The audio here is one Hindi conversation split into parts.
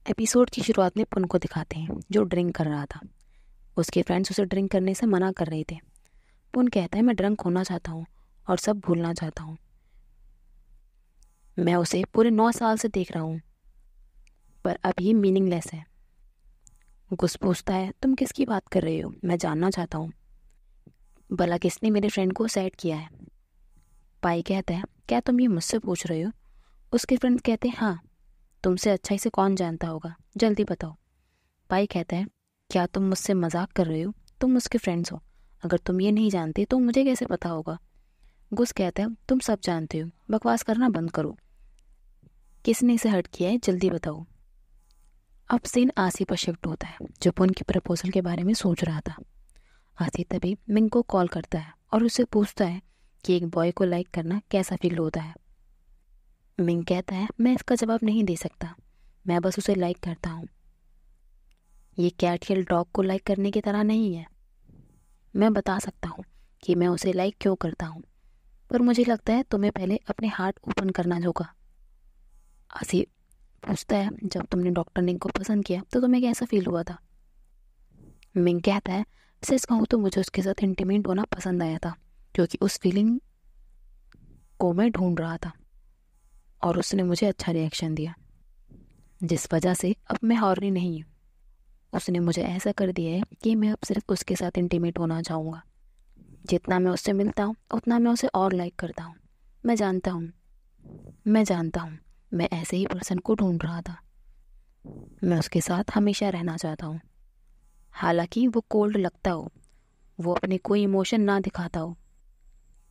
एपिसोड की शुरुआत में पुन को दिखाते हैं जो ड्रिंक कर रहा था। उसके फ्रेंड्स उसे ड्रिंक करने से मना कर रहे थे। पुन कहता है मैं ड्रंक होना चाहता हूँ और सब भूलना चाहता हूँ। मैं उसे पूरे 9 साल से देख रहा हूँ पर अब ये मीनिंगलेस है। गुस पूछता है तुम किसकी बात कर रहे हो, मैं जानना चाहता हूँ। भला किसने मेरे फ्रेंड को सैड किया है। पाई कहता है क्या तुम ये मुझसे पूछ रहे हो। उसके फ्रेंड्स कहते हैं हाँ, तुमसे अच्छा इसे कौन जानता होगा, जल्दी बताओ। पाई कहता है क्या तुम मुझसे मजाक कर रहे हो, तुम उसके फ्रेंड्स हो, अगर तुम ये नहीं जानते तो मुझे कैसे पता होगा। गुस कहता है तुम सब जानते हो, बकवास करना बंद करो, किसने इसे हर्ट किया है जल्दी बताओ। अब सीन आसी पर शिफ्ट होता है जो पुन की प्रपोजल के बारे में सोच रहा था। आसी तभी मिंग को कॉल करता है और उससे पूछता है कि एक बॉय को लाइक करना कैसा फील होता है। मिंग कहता है मैं इसका जवाब नहीं दे सकता, मैं बस उसे लाइक करता हूँ। ये कैट या डॉग को लाइक करने की तरह नहीं है। मैं बता सकता हूँ कि मैं उसे लाइक क्यों करता हूँ, पर मुझे लगता है तुम्हें पहले अपने हार्ट ओपन करना होगा। आसी पूछता है जब तुमने डॉक्टर निंग को पसंद किया तो तुम्हें कैसा फील हुआ था। मिंग कहता है सच कहूँ तो मुझे उसके साथ इंटीमेट होना पसंद आया था क्योंकि उस फीलिंग को मैं ढूंढ रहा था और उसने मुझे अच्छा रिएक्शन दिया, जिस वजह से अब मैं हॉर्नी नहीं हूँ। उसने मुझे ऐसा कर दिया है कि मैं अब सिर्फ उसके साथ इंटीमेट होना चाहूँगा। जितना मैं उससे मिलता हूँ उतना मैं उसे और लाइक करता हूँ। मैं जानता हूँ मैं जानता हूँ मैं ऐसे ही पर्सन को ढूंढ रहा था। मैं उसके साथ हमेशा रहना चाहता हूँ, हालांकि वो कोल्ड लगता हो, वो अपने कोई इमोशन ना दिखाता हो,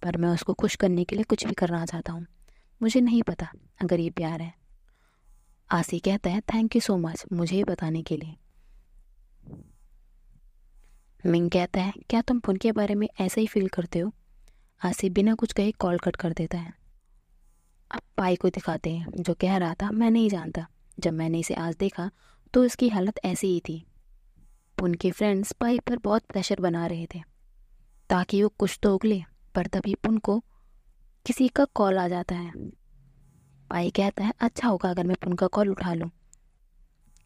पर मैं उसको खुश करने के लिए कुछ भी करना चाहता हूँ। मुझे नहीं पता अगर ये प्यार है। आसी कहता है थैंक यू सो मच मुझे ये बताने के लिए। मिंग कहता है क्या तुम पुन के बारे में ऐसा ही फील करते हो। आसी बिना कुछ कहे कॉल कट कर देता है। अब पाई को दिखाते हैं जो कह रहा था मैं नहीं जानता, जब मैंने इसे आज देखा तो इसकी हालत ऐसी ही थी। पुन के फ्रेंड्स पाई पर बहुत प्रेशर बना रहे थे ताकि वो कुछ तो उगले, पर तभी पुन को किसी का कॉल आ जाता है। पाई कहता है अच्छा होगा अगर मैं पुन का कॉल उठा लूं,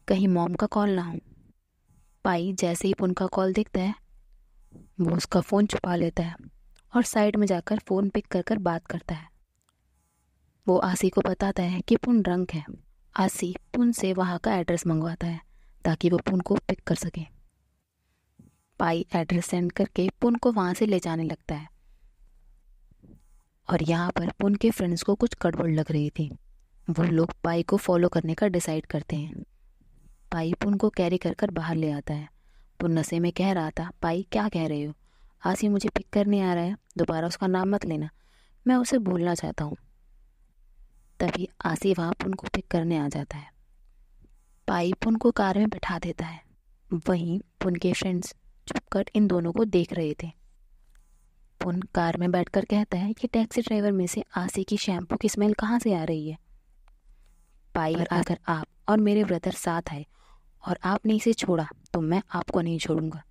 कहीं मॉम का कॉल ना हो। पाई जैसे ही पुन का कॉल देखता है वो उसका फ़ोन छुपा लेता है और साइड में जाकर फ़ोन पिक कर कर बात करता है। वो आसी को बताता है कि पुन ड्रंक है। आसी पुन से वहाँ का एड्रेस मंगवाता है ताकि वो पुन को पिक कर सके। पाई एड्रेस सेंड करके पुन को वहाँ से ले जाने लगता है और यहाँ पर पुन के फ्रेंड्स को कुछ गड़बड़ लग रही थी। वो लोग पाई को फॉलो करने का डिसाइड करते हैं। पाई पुन को कैरी कर कर बाहर ले आता है। पुन नशे में कह रहा था पाई क्या कह रहे हो, आसी मुझे पिक करने आ रहा है, दोबारा उसका नाम मत लेना, मैं उसे भूलना चाहता हूँ। तभी आसी वहाँ पुन को पिक करने आ जाता है। पाई पुन को कार में बैठा देता है। वहीं पुन के फ्रेंड्स छुपकर इन दोनों को देख रहे थे। पुन कार में बैठकर कहता है कि टैक्सी ड्राइवर में से आसी की शैम्पू की स्मेल कहाँ से आ रही है। पाई पर अगर आप और मेरे ब्रदर साथ आए और आपने इसे छोड़ा तो मैं आपको नहीं छोड़ूंगा।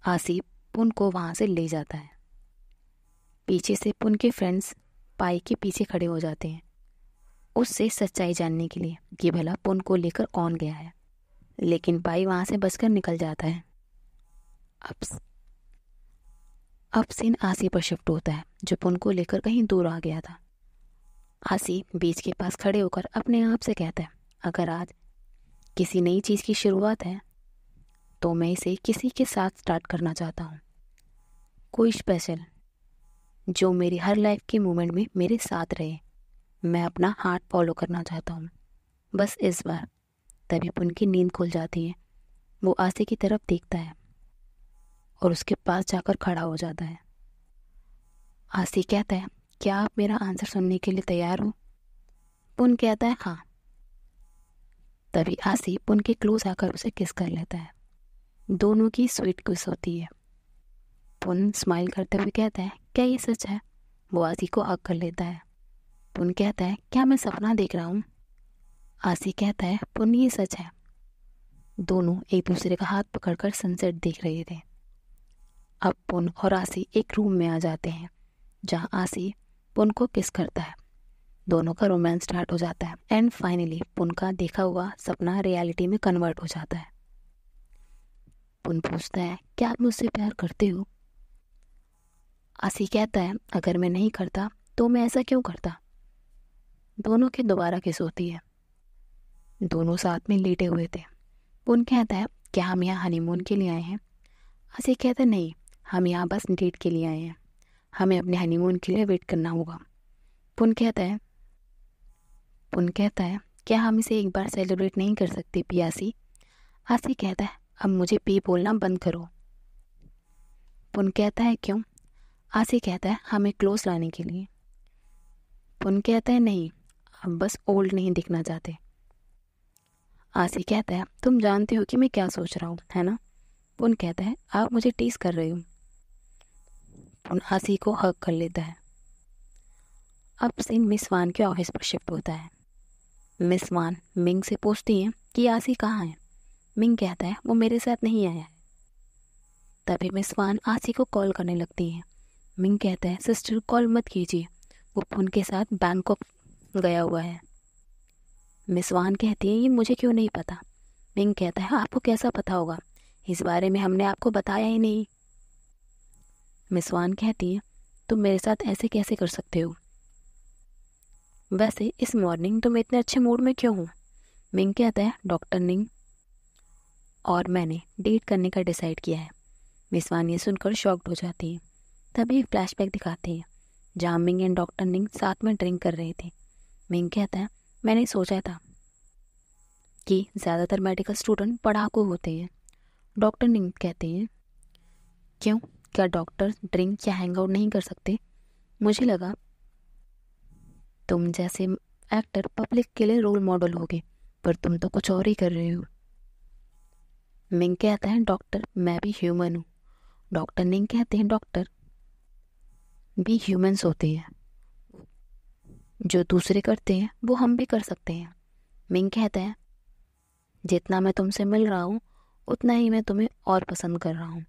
आसी पुन को वहां से ले जाता है। पीछे से पुन के फ्रेंड्स पाई के पीछे खड़े हो जाते हैं उससे सच्चाई जानने के लिए कि भला पुन को लेकर कौन गया है, लेकिन पाई वहां से बचकर निकल जाता है। अब अब सीन आसी पर शिफ्ट होता है जो पुन को लेकर कहीं दूर आ गया था। आसी बीच के पास खड़े होकर अपने आप से कहता है अगर आज किसी नई चीज़ की शुरुआत है तो मैं इसे किसी के साथ स्टार्ट करना चाहता हूँ। कोई स्पेशल जो मेरी हर लाइफ के मोमेंट में मेरे साथ रहे। मैं अपना हार्ट फॉलो करना चाहता हूँ, बस इस बार। तभी पुन की नींद खुल जाती है। वो आसी की तरफ देखता है और उसके पास जाकर खड़ा हो जाता है। आसी कहता है क्या आप मेरा आंसर सुनने के लिए तैयार हो। पुन कहता है हाँ। तभी आसी पुन के क्लोज आकर उसे किस कर लेता है। दोनों की स्वीट किस होती है। पुन स्माइल करते हुए कहता है क्या ये सच है। वो आसी को हग कर लेता है। पुन कहता है क्या मैं सपना देख रहा हूँ। आसी कहता है पुन ये सच है। दोनों एक दूसरे का हाथ पकड़कर सनसेट देख रहे थे। अब पुन और आसी एक रूम में आ जाते हैं जहाँ आसी पुन को किस करता है। दोनों का रोमांस स्टार्ट हो जाता है एंड फाइनली पुन का देखा हुआ सपना रियलिटी में कन्वर्ट हो जाता है। पुन पूछता है, क्या आप मुझसे प्यार करते हो? आसी कहता है, अगर मैं नहीं करता तो मैं ऐसा क्यों करता। दोनों की दोबारा किस होती है। दोनों साथ में लेटे हुए थे। पुन कहता है, क्या हम यहाँ हनीमून के लिए आए हैं? आसी कहता है, नहीं, हम यहाँ बस डेट के लिए आए हैं, हमें अपने हनीमून के लिए वेट करना होगा। पुन कहता है, क्या हम इसे एक बार सेलिब्रेट नहीं कर सकते पियासी? आसी कहता है, अब मुझे पी बोलना बंद करो। पुन कहता है, क्यों? आसी कहता है, हमें क्लोज लाने के लिए। पुन कहता है, नहीं, अब बस ओल्ड नहीं दिखना चाहते। आसी कहता है, तुम जानते हो कि मैं क्या सोच रहा हूँ, है ना? पुन कहता है, आप मुझे टीज कर रहे हो। पुन आसी को हग कर लेता है। अब सीन मिस वान के ऑफिस पर शिफ्ट होता है। मिस वान मिंग से पूछती है कि आसी कहाँ है। मिंग कहता है, वो मेरे साथ नहीं आया है। तभी मिस वान आसी को कॉल करने लगती है। मिंग कहता है, सिस्टर कॉल मत कीजिए, वो पुन के साथ बैंकॉक गया हुआ है। मिस वान कहती है, ये मुझे क्यों नहीं पता। मिंग कहता है, आपको कैसा पता होगा, इस बारे में हमने आपको बताया ही नहीं। मिस वान कहती है, तुम मेरे साथ ऐसे कैसे कर सकते हो? वैसे इस मॉर्निंग तुम इतने अच्छे मूड में क्यों हो? मिंग कहता है, डॉक्टर निंग और मैंने डेट करने का डिसाइड किया है। मिस वान ये सुनकर शॉक्ड हो जाती है। तभी फ्लैशबैक दिखाते हैं जहाँ मिंग एंड डॉक्टर निंग साथ में ड्रिंक कर रहे थे। मिंग कहता है, मैंने सोचा था कि ज़्यादातर मेडिकल स्टूडेंट पढ़ाकू होते हैं। डॉक्टर निंग कहते हैं, क्यों, क्या डॉक्टर ड्रिंक या हैंग आउट नहीं कर सकते? मुझे लगा तुम जैसे एक्टर पब्लिक के लिए रोल मॉडल होगे, पर तुम तो कुछ और ही कर रहे हो। मिंग कहता है, डॉक्टर मैं भी ह्यूमन हूँ। डॉक्टर निंग कहते हैं, डॉक्टर भी ह्यूमंस होते हैं, जो दूसरे करते हैं वो हम भी कर सकते हैं। मिंग कहता है, जितना मैं तुमसे मिल रहा हूँ उतना ही मैं तुम्हें और पसंद कर रहा हूँ।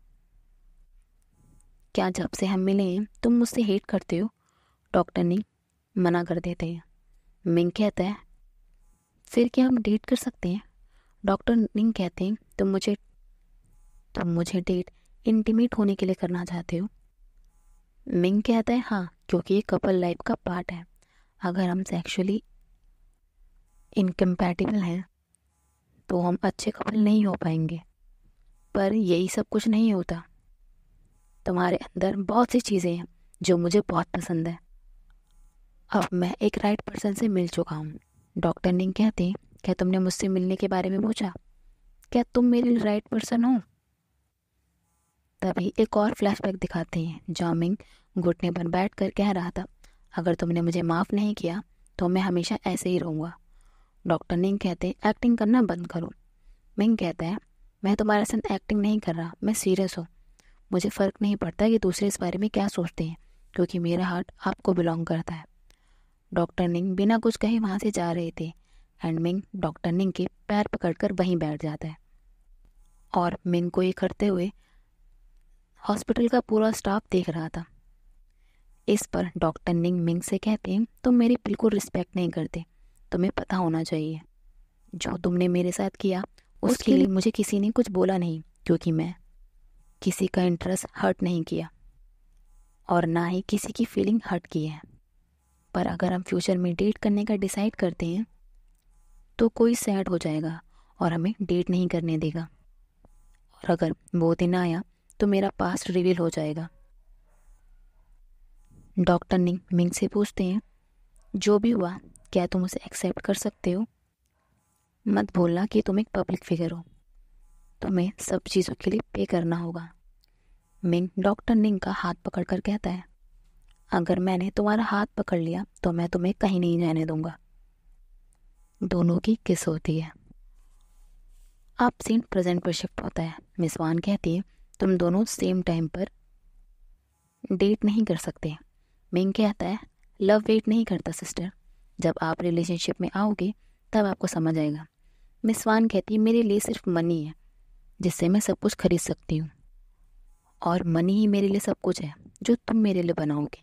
क्या जब से हम मिले हैं तुम मुझसे हेट करते हो? डॉक्टर निंग मना कर देते हैं। मिंग कहता है, फिर क्या हम डेट कर सकते हैं? डॉक्टर निंग कहते हैं, तुम मुझे डेट इंटीमेट होने के लिए करना चाहते हो? मिंग कहता है, हाँ, क्योंकि ये कपल लाइफ का पार्ट है। अगर हम सेक्सुअली इनकम्पैटिबल हैं तो हम अच्छे कपल नहीं हो पाएंगे। पर यही सब कुछ नहीं होता। तुम्हारे अंदर बहुत सी चीज़ें हैं जो मुझे बहुत पसंद है। अब मैं एक राइट पर्सन से मिल चुका हूँ। डॉक्टर निंग कहते हैं, क्या तुमने मुझसे मिलने के बारे में पूछा? क्या तुम मेरे राइट पर्सन हो? तभी एक और फ्लैशबैक दिखाते हैं जहाँ मिंग घुटने पर बैठ कर कह रहा था, अगर तुमने मुझे माफ़ नहीं किया तो मैं हमेशा ऐसे ही रहूँगा। डॉक्टर निंग कहते हैं, एक्टिंग करना बंद करो। मिंग कहता है, मैं तुम्हारे साथ एक्टिंग नहीं कर रहा, मैं सीरियस हूँ। मुझे फ़र्क नहीं पड़ता कि दूसरे इस बारे में क्या सोचते हैं, क्योंकि मेरा हार्ट आपको बिलोंग करता है। डॉक्टर निंग बिना कुछ कहे वहाँ से जा रहे थे एंड मिंग डॉक्टर निंग के पैर पकड़कर वहीं बैठ जाता है। और मिंग को ये करते हुए हॉस्पिटल का पूरा स्टाफ देख रहा था। इस पर डॉक्टर निंग मिंग से कहते हैं, तुम मेरी बिल्कुल रिस्पेक्ट नहीं करते, तुम्हें पता होना चाहिए जो तुमने मेरे साथ किया उसके लिए मुझे किसी ने कुछ बोला नहीं, क्योंकि मैं किसी का इंटरेस्ट हर्ट नहीं किया और ना ही किसी की फीलिंग हर्ट की है। पर अगर हम फ्यूचर में डेट करने का डिसाइड करते हैं तो कोई सैड हो जाएगा और हमें डेट नहीं करने देगा, और अगर वो दिन आया तो मेरा पास्ट रिवील हो जाएगा। डॉक्टर निंग मिंग से पूछते हैं, जो भी हुआ क्या तुम उसे एक्सेप्ट कर सकते हो? मत भूलना कि तुम एक पब्लिक फिगर हो, तुम्हें सब चीज़ों के लिए पे करना होगा। मिंग डॉक्टर निंग का हाथ पकड़कर कहता है, अगर मैंने तुम्हारा हाथ पकड़ लिया तो मैं तुम्हें कहीं नहीं जाने दूंगा। दोनों की किस होती है। अब सीन प्रेजेंट पर शिफ्ट होता है। मिस वान कहती है, तुम दोनों सेम टाइम पर डेट नहीं कर सकते। मिंग कहता है, लव वेट नहीं करता सिस्टर, जब आप रिलेशनशिप में आओगे तब आपको समझ आएगा। मिस वान कहती है, मेरे लिए सिर्फ मनी है जिससे मैं सब कुछ खरीद सकती हूँ, और मनी ही मेरे लिए सब कुछ है जो तुम मेरे लिए बनाओगे।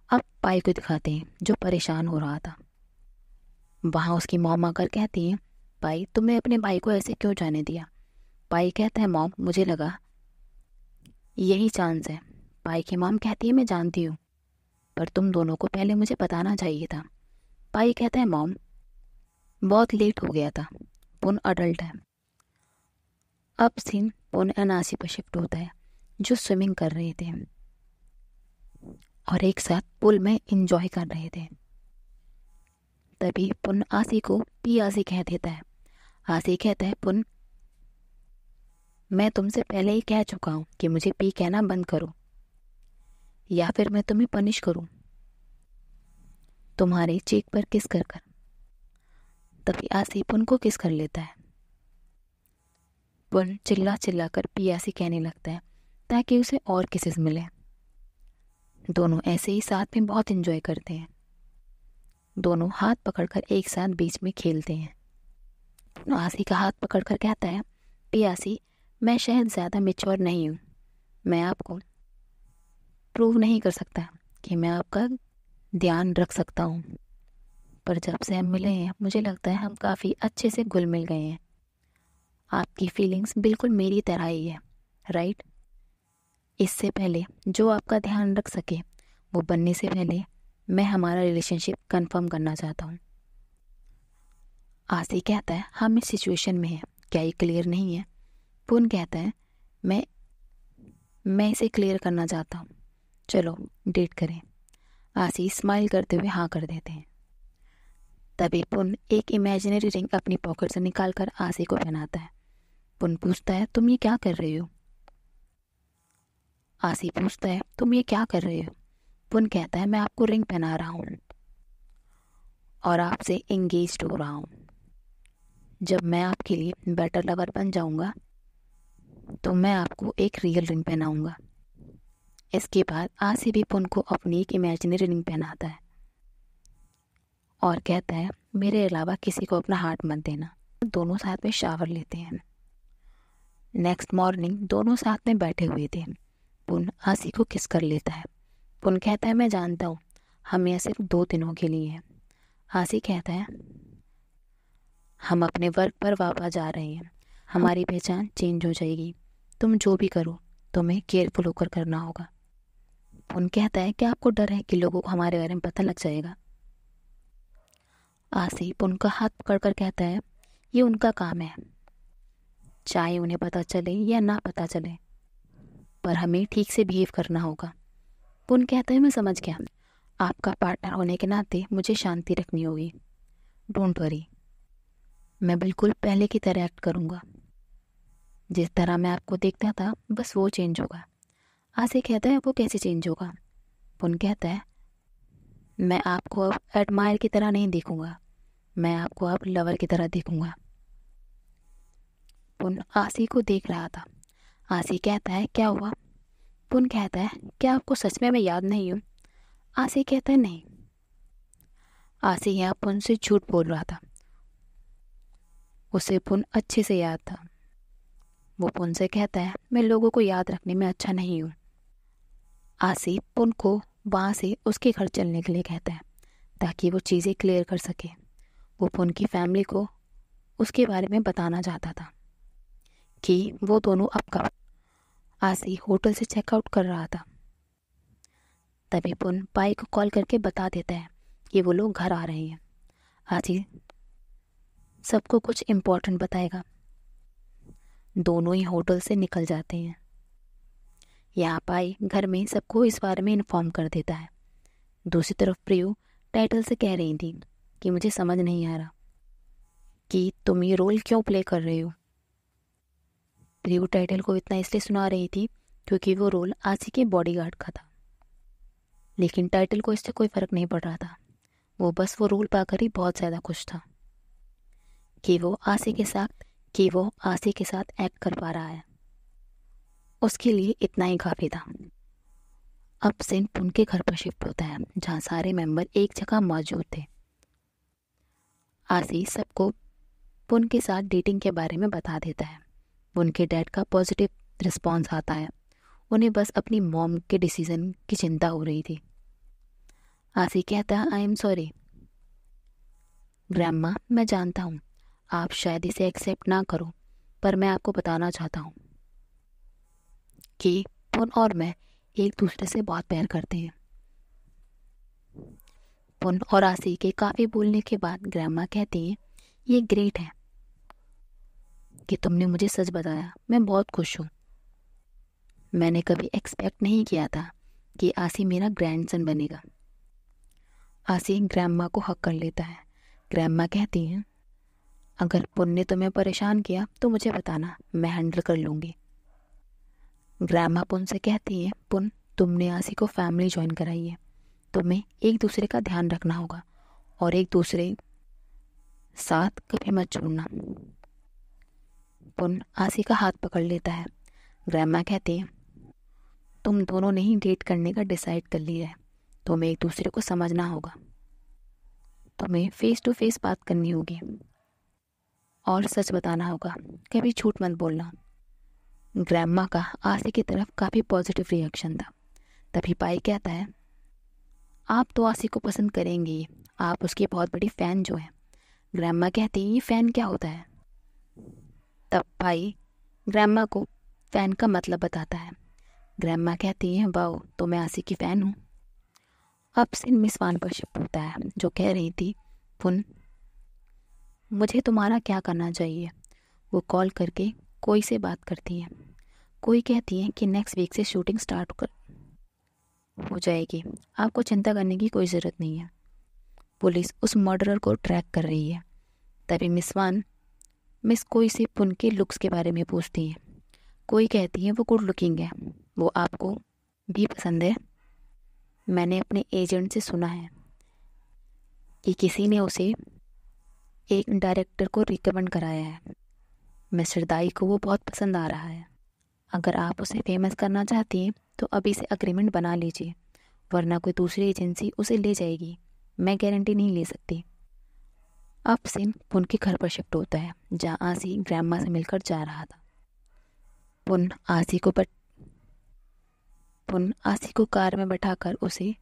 अब पाई को दिखाते हैं जो परेशान हो रहा था। वहाँ उसकी मॉम आकर कहती है, पाई तुमने अपने भाई को ऐसे क्यों जाने दिया? पाई कहता है, मॉम मुझे लगा यही चांस है। पाई की मॉम कहती है, मैं जानती हूँ, पर तुम दोनों को पहले मुझे बताना चाहिए था। पाई कहता है, मॉम बहुत लेट हो गया था, पुन अडल्ट है। अब सीन पुन अनासी पर शिफ्ट होता है जो स्विमिंग कर रहे थे और एक साथ पुल में एंजॉय कर रहे थे। तभी पुन आसी को पी आसी कह देता है। आसी कहता है, पुन मैं तुमसे पहले ही कह चुका हूँ कि मुझे पी कहना बंद करो या फिर मैं तुम्हें पनिश करूँ तुम्हारे चीक पर किस कर कर। तभी आसी पुन को किस कर लेता है। पुन चिल्ला चिल्ला कर पी आसी कहने लगता है ताकि उसे और किसेस मिले। दोनों ऐसे ही साथ में बहुत एंजॉय करते हैं। दोनों हाथ पकड़कर एक साथ बीच में खेलते हैं। पुन आसी का हाथ पकड़कर कहता है, पी आसी मैं शायद ज़्यादा मैच्योर नहीं हूँ, मैं आपको प्रूव नहीं कर सकता कि मैं आपका ध्यान रख सकता हूँ, पर जब से हम मिले हैं मुझे लगता है हम काफ़ी अच्छे से घुल मिल गए हैं। आपकी फीलिंग्स बिल्कुल मेरी तरह ही है, राइट? इससे पहले जो आपका ध्यान रख सके वो बनने से पहले मैं हमारा रिलेशनशिप कंफर्म करना चाहता हूँ। आसी कहता है, हम इस सिचुएशन में हैं, क्या ये क्लियर नहीं है? पुन कहता है, मैं इसे क्लियर करना चाहता हूँ, चलो डेट करें। आसी स्माइल करते हुए हाँ कर देते हैं। तभी पुन एक इमेजिनरी रिंग अपनी पॉकेट से निकालकर आसी को पहनाता है। पुन पूछता है, तुम ये क्या कर रही हो? आसी पूछता है, तुम ये क्या कर रहे हो? पुन कहता है, मैं आपको रिंग पहना रहा हूँ और आपसे एंगेज्ड हो रहा हूँ। जब मैं आपके लिए बेटर लवर बन जाऊँगा तो मैं आपको एक रियल रिंग पहनाऊँगा। इसके बाद आसी भी पुन को अपनी एक इमेजिनरी रिंग पहनाता है और कहता है, मेरे अलावा किसी को अपना हार्ट मत देना। दोनों साथ में शावर लेते हैं। नेक्स्ट मॉर्निंग दोनों साथ में बैठे हुए थे। पुन आसी को किस कर लेता है। पुन कहता है, मैं जानता हूँ हम यह सिर्फ 2 दिनों के लिए हैं। आसी कहता है, हम अपने वर्क पर वापस जा रहे हैं, हमारी पहचान चेंज हो जाएगी, तुम जो भी करो तुम्हें केयरफुल होकर करना होगा। पुन कहता है, क्या आपको डर है कि लोगों को हमारे बारे में पता लग जाएगा? आसी पुन का हाथ पकड़कर कहता है, ये उनका काम है, चाहे उन्हें पता चले या ना पता चले, पर हमें ठीक से बिहेव करना होगा। पुन कहता है, मैं समझ गया, आपका पार्टनर होने के नाते मुझे शांति रखनी होगी। डोंट वरी, मैं बिल्कुल पहले की तरह एक्ट करूँगा, जिस तरह मैं आपको देखता था बस वो चेंज होगा। आसी कहता है, वो कैसे चेंज होगा? पुन कहता है, मैं आपको अब एडमायर की तरह नहीं देखूंगा, मैं आपको अब लवर की तरह देखूंगा। पुन आसी को देख रहा था। आसी कहता है, क्या हुआ? पुन कहता है, क्या आपको सच में मैं याद नहीं हूँ? आसी कहता है, नहीं। आसी यहाँ पुन से झूठ बोल रहा था, उसे पुन अच्छे से याद था। वो पुन से कहता है, मैं लोगों को याद रखने में अच्छा नहीं हूँ। आसी पुन को वहाँ से उसके घर चलने के लिए कहता है ताकि वो चीज़ें क्लियर कर सके। वो पुन की फैमिली को उसके बारे में बताना चाहता था कि वो दोनों अब कब। आसी होटल से चेकआउट कर रहा था। तभी पुन पाई को कॉल करके बता देता है कि वो लोग घर आ रहे हैं। आसी सबको कुछ इम्पोर्टेंट बताएगा। दोनों ही होटल से निकल जाते हैं। यहाँ पाई घर में सबको इस बारे में इन्फॉर्म कर देता है। दूसरी तरफ प्रियू टाइटल से कह रही थी कि मुझे समझ नहीं आ रहा कि तुम ये रोल क्यों प्ले कर रहे हो। प्रियू टाइटल को इतना इसलिए सुना रही थी क्योंकि वो रोल आसी के बॉडीगार्ड का था, लेकिन टाइटल को इससे कोई फ़र्क नहीं पड़ रहा था। वो बस वो रोल पाकर ही बहुत ज़्यादा खुश था कि वो आसी के साथ एक्ट कर पा रहा है। उसके लिए इतना ही काफ़ी था। अब सीन पुन के घर पर शिफ्ट होता है जहाँ सारे मेंबर एक जगह मौजूद थे। आसी सबको पुन के साथ डेटिंग के बारे में बता देता है। उनके डैड का पॉजिटिव रिस्पॉन्स आता है। उन्हें बस अपनी मॉम के डिसीज़न की चिंता हो रही थी। आसी कहता है आई एम सॉरी। ग्रैंडमा, मैं जानता हूँ आप शायद इसे एक्सेप्ट ना करो, पर मैं आपको बताना चाहता हूँ कि पुन और मैं एक दूसरे से बहुत प्यार करते हैं। पुन और आसी के काफ़ी बोलने के बाद ग्रैंडमा कहती हैं ये ग्रेट है कि तुमने मुझे सच बताया, मैं बहुत खुश हूँ। मैंने कभी एक्सपेक्ट नहीं किया था कि आसी मेरा ग्रैंडसन बनेगा। आसी ग्रैंडमा को हक कर लेता है। ग्रैंडमा कहती हैं अगर पुन ने तुम्हें परेशान किया तो मुझे बताना, मैं हैंडल कर लूँगी। ग्रैंडमा पुन से कहती है पुन, तुमने आसी को फैमिली ज्वाइन कराई है, तुम्हें एक दूसरे का ध्यान रखना होगा और एक दूसरे साथ कभी मत छोड़ना। पुन आसी का हाथ पकड़ लेता है। ग्रैंडमा कहती है तुम दोनों ने ही डेट करने का डिसाइड कर लिया है, तुम्हें एक दूसरे को समझना होगा, तुम्हें फेस टू फेस बात करनी होगी और सच बताना होगा, कभी झूठ मत बोलना। ग्रैंडमा का आसी की तरफ काफ़ी पॉजिटिव रिएक्शन था। तभी पाई कहता है आप तो आसी को पसंद करेंगे ही, आप उसकी बहुत बड़ी फ़ैन जो है। ग्रैंडमा कहती है ये फ़ैन क्या होता है। तब पाई ग्रैंडमा को फ़ैन का मतलब बताता है। ग्रैंडमा कहती है वाओ, तो मैं आसी की फ़ैन हूँ। अब सीन मिस वान पर शिफ्ट होता है, जो कह रही थी पुन मुझे तुम्हारा क्या करना चाहिए। वो कॉल करके कोई से बात करती हैं। कोई कहती है कि नेक्स्ट वीक से शूटिंग स्टार्ट हो जाएगी, आपको चिंता करने की कोई ज़रूरत नहीं है, पुलिस उस मर्डरर को ट्रैक कर रही है। तभी मिस कोई से पुन के लुक्स के बारे में पूछती हैं। कोई कहती है वो गुड लुकिंग है, वो आपको भी पसंद है। मैंने अपने एजेंट से सुना है कि किसी ने उसे एक डायरेक्टर को रिकमेंड कराया है, मिस्टर दाई को वो बहुत पसंद आ रहा है। अगर आप उसे फेमस करना चाहती हैं तो अभी से अग्रीमेंट बना लीजिए, वरना कोई दूसरी एजेंसी उसे ले जाएगी, मैं गारंटी नहीं ले सकती। अब सीन पुन के घर पर शिफ्ट होता है, जहाँ आसी ग्रैंडमा से मिलकर जा रहा था। पुन आसी को कार में बैठाकर उसे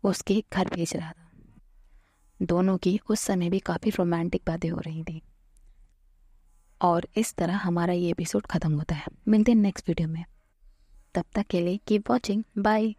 उसके घर भेज रहा था। दोनों की उस समय भी काफ़ी रोमांटिक बातें हो रही थी। और इस तरह हमारा ये एपिसोड ख़त्म होता है। मिलते हैं नेक्स्ट वीडियो में, तब तक के लिए कीप वॉचिंग, बाय।